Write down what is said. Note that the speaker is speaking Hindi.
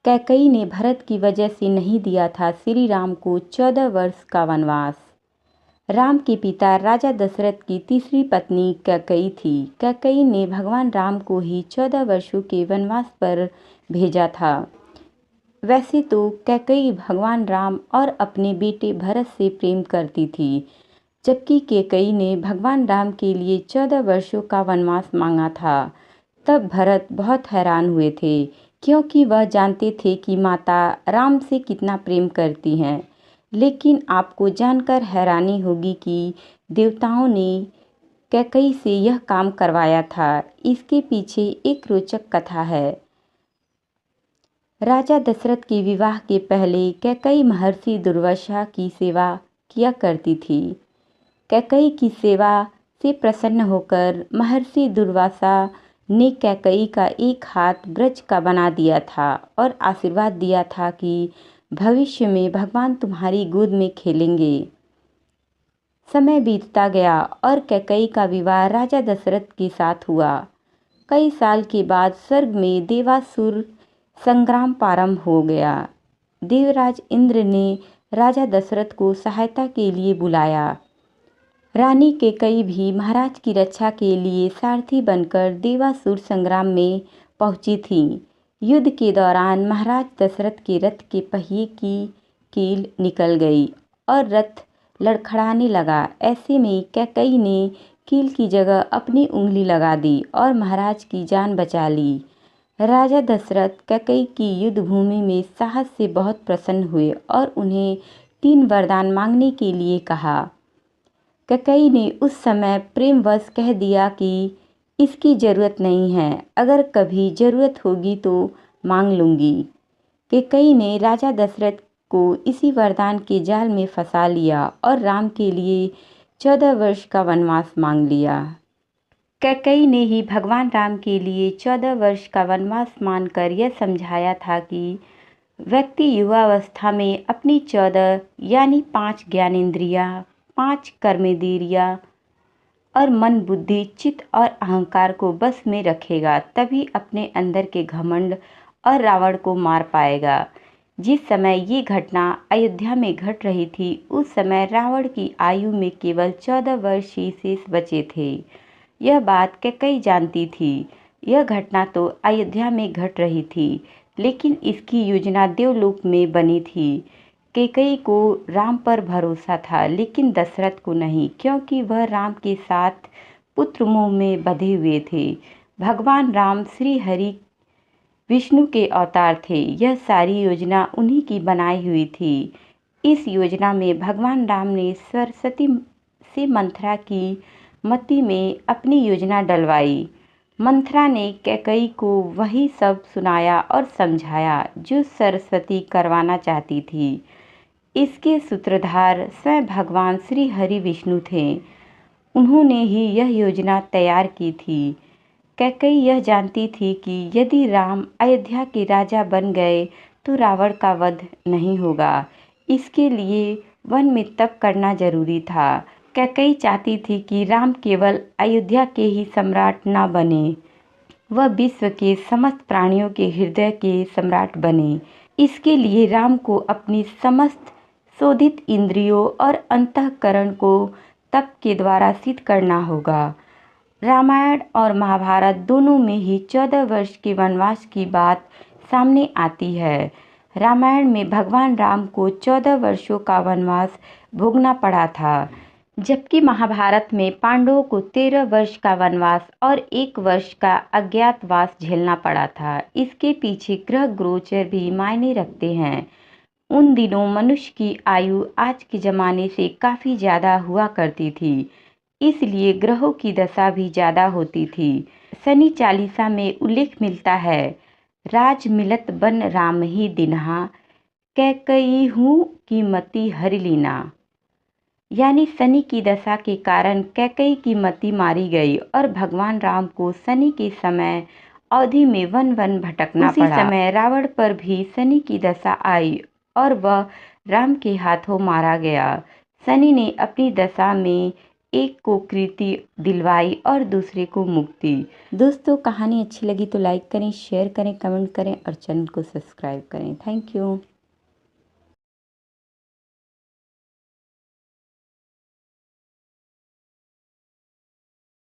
कैकई ने भरत की वजह से नहीं दिया था श्री राम को 14 वर्ष का वनवास। राम के पिता राजा दशरथ की तीसरी पत्नी कैकई थी। कैकई ने भगवान राम को ही 14 वर्षों के वनवास पर भेजा था। वैसे तो कैकई भगवान राम और अपने बेटे भरत से प्रेम करती थी, जबकि कैकई ने भगवान राम के लिए 14 वर्षों का वनवास मांगा था। तब भरत बहुत हैरान हुए थे, क्योंकि वह जानते थे कि माता राम से कितना प्रेम करती हैं। लेकिन आपको जानकर हैरानी होगी कि देवताओं ने कैकई से यह काम करवाया था। इसके पीछे एक रोचक कथा है। राजा दशरथ के विवाह के पहले कैकई महर्षि दुर्वासा की सेवा किया करती थी। कैकई की सेवा से प्रसन्न होकर महर्षि दुर्वासा ने कैकई का एक हाथ ब्रज का बना दिया था और आशीर्वाद दिया था कि भविष्य में भगवान तुम्हारी गोद में खेलेंगे। समय बीतता गया और कैकई का विवाह राजा दशरथ के साथ हुआ। कई साल के बाद स्वर्ग में देवासुर संग्राम प्रारंभ हो गया। देवराज इंद्र ने राजा दशरथ को सहायता के लिए बुलाया। रानी कैकई भी महाराज की रक्षा के लिए सारथी बनकर देवासुर संग्राम में पहुंची थी। युद्ध के दौरान महाराज दशरथ के रथ के पहिए की कील निकल गई और रथ लड़खड़ाने लगा। ऐसे में कैकई ने कील की जगह अपनी उंगली लगा दी और महाराज की जान बचा ली। राजा दशरथ कैकई की युद्ध भूमि में साहस से बहुत प्रसन्न हुए और उन्हें 3 वरदान मांगने के लिए कहा। कैकई ने उस समय प्रेमवश कह दिया कि इसकी ज़रूरत नहीं है, अगर कभी ज़रूरत होगी तो मांग लूँगी। कैकई ने राजा दशरथ को इसी वरदान के जाल में फंसा लिया और राम के लिए 14 वर्ष का वनवास मांग लिया। कैकई ने ही भगवान राम के लिए 14 वर्ष का वनवास मानकर यह समझाया था कि व्यक्ति युवावस्था में अपनी 14 यानी 5 ज्ञानेंद्रियां, 5 कर्मेंद्रियां और मन, बुद्धि, चित्त और अहंकार को बस में रखेगा, तभी अपने अंदर के घमंड और रावण को मार पाएगा। जिस समय ये घटना अयोध्या में घट रही थी, उस समय रावण की आयु में केवल 14 वर्ष ही शेष बचे थे। यह बात कैकई जानती थी। यह घटना तो अयोध्या में घट रही थी, लेकिन इसकी योजना देवलोक में बनी थी। कैकई को राम पर भरोसा था, लेकिन दशरथ को नहीं, क्योंकि वह राम के साथ पुत्र मोह में बंधे हुए थे। भगवान राम श्री हरि विष्णु के अवतार थे। यह सारी योजना उन्हीं की बनाई हुई थी। इस योजना में भगवान राम ने सरस्वती से मंथरा की मति में अपनी योजना डलवाई। मंथरा ने कैकई को वही सब सुनाया और समझाया जो सरस्वती करवाना चाहती थी। इसके सूत्रधार स्वयं भगवान श्री हरि विष्णु थे। उन्होंने ही यह योजना तैयार की थी। कैकई यह जानती थी कि यदि राम अयोध्या के राजा बन गए तो रावण का वध नहीं होगा। इसके लिए वन में तप करना जरूरी था। कैकई चाहती थी कि राम केवल अयोध्या के ही सम्राट न बने, वह विश्व के समस्त प्राणियों के हृदय के सम्राट बने। इसके लिए राम को अपनी समस्त शोधित इंद्रियों और अंतःकरण को तप के द्वारा सिद्ध करना होगा। रामायण और महाभारत दोनों में ही 14 वर्ष के वनवास की बात सामने आती है। रामायण में भगवान राम को 14 वर्षों का वनवास भोगना पड़ा था, जबकि महाभारत में पांडवों को 13 वर्ष का वनवास और 1 वर्ष का अज्ञातवास झेलना पड़ा था। इसके पीछे ग्रह गोचर भी मायने रखते हैं। उन दिनों मनुष्य की आयु आज के ज़माने से काफ़ी ज़्यादा हुआ करती थी, इसलिए ग्रहों की दशा भी ज़्यादा होती थी। शनि चालीसा में उल्लेख मिलता है, राज मिलत बन राम ही दिन्हा, कैकयीहू की मति हरि लीना। यानी शनि की दशा के कारण कैकई की मति मारी गई और भगवान राम को शनि के समय अवधि में वन वन भटकना पड़ा। उसी समय रावण पर भी शनि की दशा आई और वह राम के हाथों मारा गया। शनि ने अपनी दशा में एक को कृति दिलवाई और दूसरे को मुक्ति। दोस्तों कहानी अच्छी लगी तो लाइक करें, शेयर करें, कमेंट करें और चैनल को सब्सक्राइब करें। Thank you.